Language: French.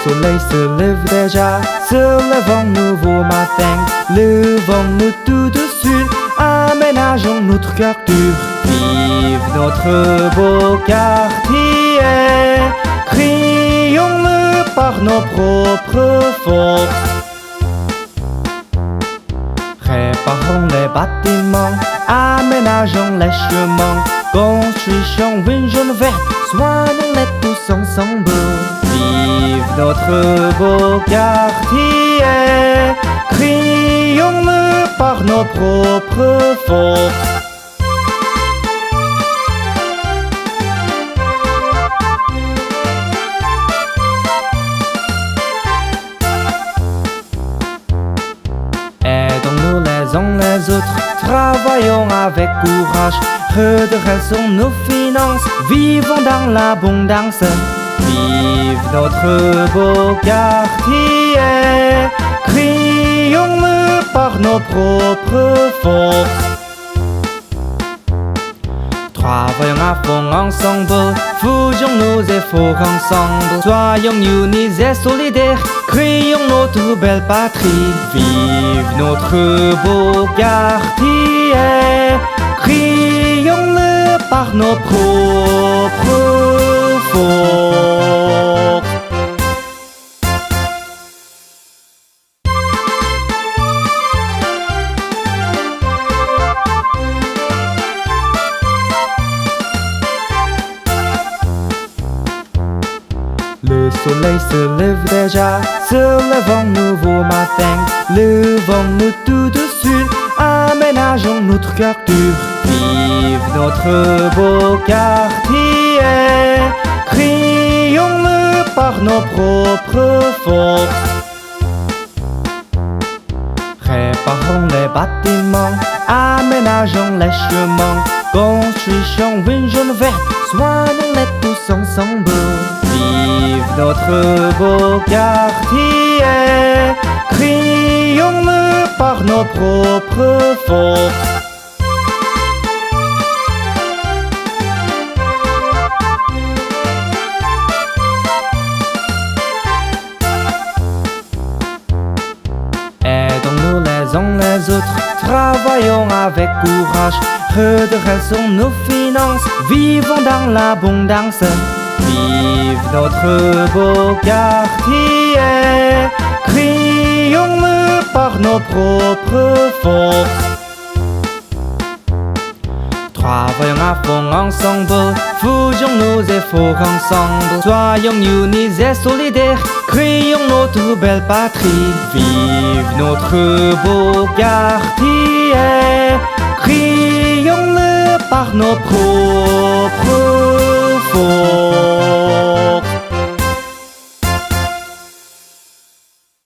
soleil se lève déjà, se lève un nouveau matin. Levons-nous tout de suite, aménageons notre culture. Vive notre beau quartier, crions-le par nos propres forces. Réparons les bâtiments, aménageons les chemins, construisons une zone verte, soignons-les tous ensemble. Vive notre beau quartier, crions-le par nos propres forces. Aidons-nous les uns les autres, travaillons avec courage, redressons nos finances, vivons dans l'abondance. Vive notre beau quartier, crions-le par nos propres forces. Travaillons à fond ensemble, faisons nos efforts ensemble. Soyons unis et solidaires, créons notre belle patrie. Vive notre beau quartier, crions-le par nos propres forces. Le soleil se lève déjà, se lève un nouveau matin. Levons-nous tout de suite, aménageons notre culture. Vive notre beau quartier, crions-le par nos propres forces. Réparons les bâtiments, aménageons les chemins, construisons une zone verte, soignons-les tous ensemble. Vive notre beau quartier, crions-le par nos propres forces. Aidons-nous les uns les autres, travaillons avec courage, redressons nos finances, vivons dans l'abondance. Vive notre beau quartier, crions-le par nos propres forces. Travaillons à fond ensemble, faisons nos efforts ensemble. Soyons unis et solidaires, créons notre belle patrie. Vive notre beau quartier, crions-le par nos propres